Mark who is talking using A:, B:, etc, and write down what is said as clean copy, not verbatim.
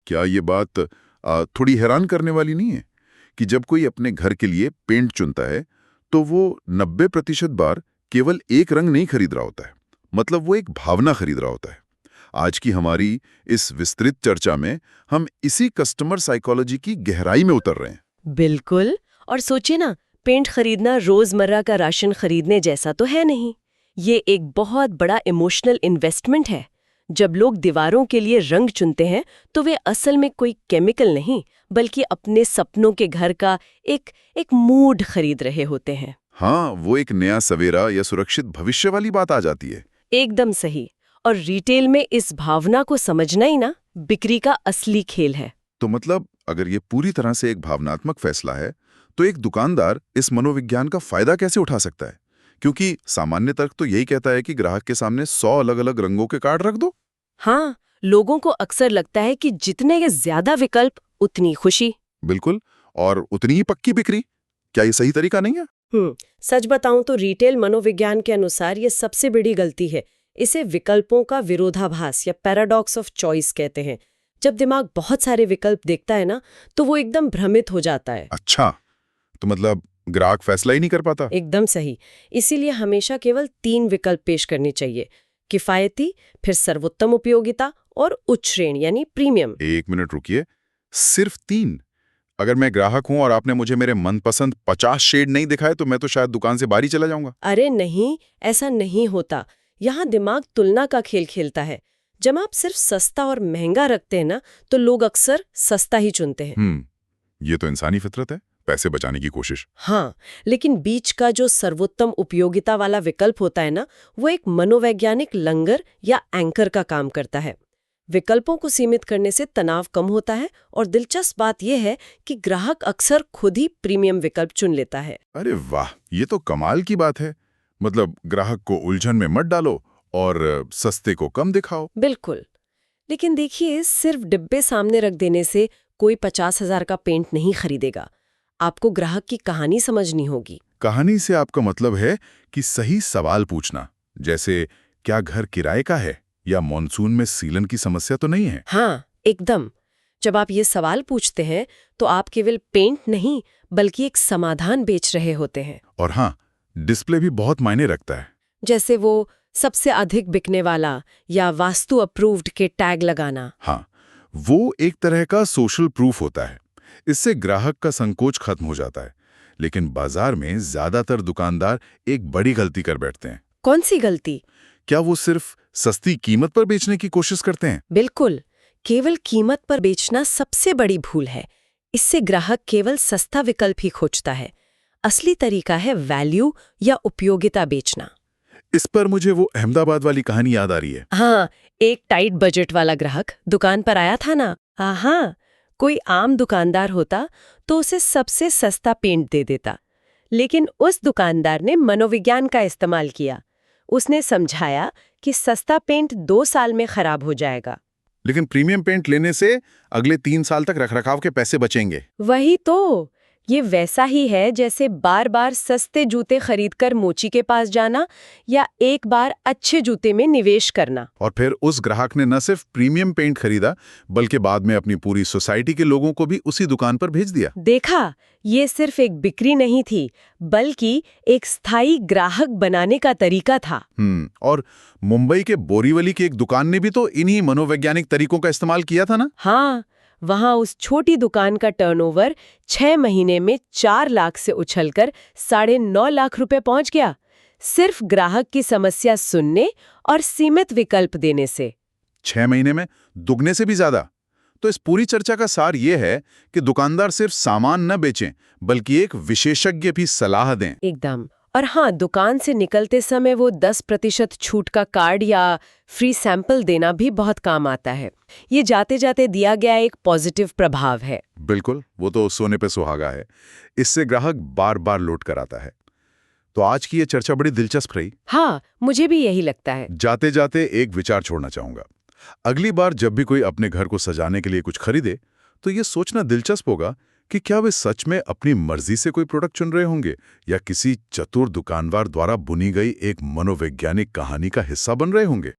A: क्या ये बात थोड़ी हैरान करने वाली नहीं है कि जब कोई अपने घर के लिए पेंट चुनता है तो वो 90% बार केवल एक रंग नहीं खरीद रहा होता है, मतलब वो एक भावना खरीद रहा होता है। आज की हमारी इस विस्तृत चर्चा में हम इसी कस्टमर साइकोलॉजी की गहराई में उतर रहे हैं।
B: बिल्कुल। और सोचिए ना, पेंट खरीदना रोजमर्रा का राशन खरीदने जैसा तो है नहीं। ये एक बहुत बड़ा इमोशनल इन्वेस्टमेंट है। जब लोग दीवारों के लिए रंग चुनते हैं तो वे असल में कोई केमिकल नहीं, बल्कि अपने सपनों के घर का एक मूड खरीद रहे होते हैं।
A: हाँ, वो एक नया सवेरा या सुरक्षित भविष्य वाली बात आ जाती है।
B: एकदम सही। और रिटेल में इस भावना को समझना ही ना बिक्री का असली खेल है।
A: तो मतलब अगर ये पूरी तरह से एक भावनात्मक फैसला है तो एक दुकानदार इस मनोविज्ञान का फायदा कैसे उठा सकता है? क्योंकि सामान्य तर्क तो यही कहता है कि ग्राहक के सामने 100 अलग-अलग रंगों के कार्ड रख दो।
B: हाँ, लोगों को अक्सर लगता है कि जितने के ज्यादा विकल्प उतनी खुशी।
A: बिल्कुल, और उतनी ही पक्की बिक्री। क्या ये सही तरीका नहीं है?
B: सच बताऊं तो रिटेल मनोविज्ञान के अनुसार ये सबसे बड़ी गलती है। इसे विकल्पों का विरोधाभास या पैराडॉक्स ऑफ चॉइस कहते हैं। जब दिमाग बहुत सारे विकल्प देखता है ना, तो वो एकदम भ्रमित हो जाता है।
A: अच्छा, तो मतलब ग्राहक फैसला ही नहीं कर पाता।
B: एकदम सही। इसीलिए हमेशा केवल 3 विकल्प पेश करने चाहिए: किफायती, फिर सर्वोत्तम उपयोगिता और उच्च श्रेणी यानी प्रीमियम।
A: 1 मिनट रुकिए, सिर्फ 3? अगर मैं ग्राहक हूं और आपने मुझे मेरे मनपसंद 50 शेड नहीं दिखाए तो मैं तो शायद दुकान से बाहर ही चला जाऊंगा।
B: अरे नहीं, ऐसा नहीं होता। यहाँ दिमाग तुलना का खेल खेलता है। जब आप सिर्फ सस्ता और महंगा रखते हैं ना, तो लोग अक्सर सस्ता ही चुनते हैं।
A: ये तो इंसानी फितरत है, पैसे बचाने की कोशिश।
B: हाँ, लेकिन बीच का जो सर्वोत्तम उपयोगिता वाला विकल्प होता है ना, वो एक मनोवैज्ञानिक लंगर या एंकर का काम करता है। विकल्पों को सीमित करने से तनाव कम होता है और दिलचस्प बात यह है कि ग्राहक अक्सर खुद ही प्रीमियम विकल्प चुन लेता है।
A: अरे वाह, ये तो कमाल की बात है। मतलब ग्राहक को उलझन में मत डालो और सस्ते को कम दिखाओ।
B: बिल्कुल। लेकिन देखिए, सिर्फ डिब्बे सामने रख देने से कोई 50,000 का पेंट नहीं खरीदेगा। आपको ग्राहक की कहानी समझनी होगी।
A: कहानी से आपका मतलब है कि सही सवाल पूछना, जैसे क्या घर किराए का है या मॉनसून में सीलन की समस्या तो नहीं है?
B: हाँ, एकदम। जब आप ये सवाल पूछते हैं तो आप केवल पेंट नहीं, बल्कि एक समाधान बेच रहे होते हैं।
A: और हाँ, डिस्प्ले भी बहुत मायने रखता है।
B: जैसे वो सबसे अधिक बिकने वाला या वास्तु अप्रूव्ड के टैग लगाना।
A: हाँ, वो एक तरह का सोशल प्रूफ होता है। इससे ग्राहक का संकोच खत्म हो जाता है। लेकिन बाजार में ज्यादातर दुकानदार एक बड़ी गलती कर बैठते हैं।
B: कौन सी गलती?
A: क्या वो सिर्फ सस्ती कीमत पर बेचने की कोशिश करते हैं?
B: बिल्कुल। केवल कीमत पर बेचना सबसे बड़ी भूल है। इससे ग्राहक केवल सस्ता विकल्प ही खोजता है। असली तरीका है वैल्यू या उपयोगिता बेचना।
A: इस पर मुझे वो अहमदाबाद वाली कहानी याद आ रही है।
B: हाँ, एक टाइट बजट वाला ग्राहक दुकान पर आया था ना। हाँ, कोई आम दुकानदार होता तो उसे सबसे सस्ता पेंट दे देता। लेकिन उस दुकानदार ने मनोविज्ञान का इस्तेमाल किया। उसने समझाया कि सस्ता पेंट 2 साल में खराब हो जाएगा।
A: लेकिन प्रीमियम पेंट लेने से अगले 3 साल तक रखरखाव के पैसे बचेंगे।
B: वही तो। ये वैसा ही है जैसे बार बार सस्ते जूते खरीदकर मोची के पास जाना या एक बार अच्छे जूते में निवेश करना।
A: और फिर उस ग्राहक ने न सिर्फ प्रीमियम पेंट खरीदा, बल्कि बाद में अपनी पूरी सोसाइटी के लोगों को भी उसी दुकान पर भेज दिया।
B: देखा, ये सिर्फ एक बिक्री नहीं थी, बल्कि एक स्थायी ग्राहक बनाने का तरीका था।
A: और मुंबई के बोरीवली की एक दुकान ने भी तो इन्हीं मनोवैज्ञानिक तरीकों का इस्तेमाल किया था ना।
B: हाँ, वहां उस छोटी दुकान का टर्नओवर 6 महीने में 4 लाख से उछलकर 9.5 लाख रुपए पहुंच गया, सिर्फ ग्राहक की समस्या सुनने और सीमित विकल्प देने से।
A: 6 महीने में दुगने से भी ज्यादा। तो इस पूरी चर्चा का सार ये है कि दुकानदार सिर्फ सामान न बेचें, बल्कि एक विशेषज्ञ भी सलाह दें।
B: एकदम। और हाँ, दुकान से निकलते समय वो 10% छूट का कार्ड या फ्री सैंपल देना भी बहुत काम आता है। ये जाते जाते दिया गया एक पॉजिटिव प्रभाव है।
A: बिल्कुल, वो तो सोने पे सुहागा है। इससे ग्राहक बार बार लौट कर आता है। तो आज की ये चर्चा बड़ी दिलचस्प रही।
B: हाँ, मुझे भी यही लगता है।
A: जाते जाते एक विचार छोड़ना चाहूंगा। अगली बार जब भी कोई अपने घर को सजाने के लिए कुछ खरीदे, तो ये सोचना दिलचस्प होगा कि क्या वे सच में अपनी मर्जी से कोई प्रोडक्ट चुन रहे होंगे या किसी चतुर दुकानदार द्वारा बुनी गई एक मनोवैज्ञानिक कहानी का हिस्सा बन रहे होंगे।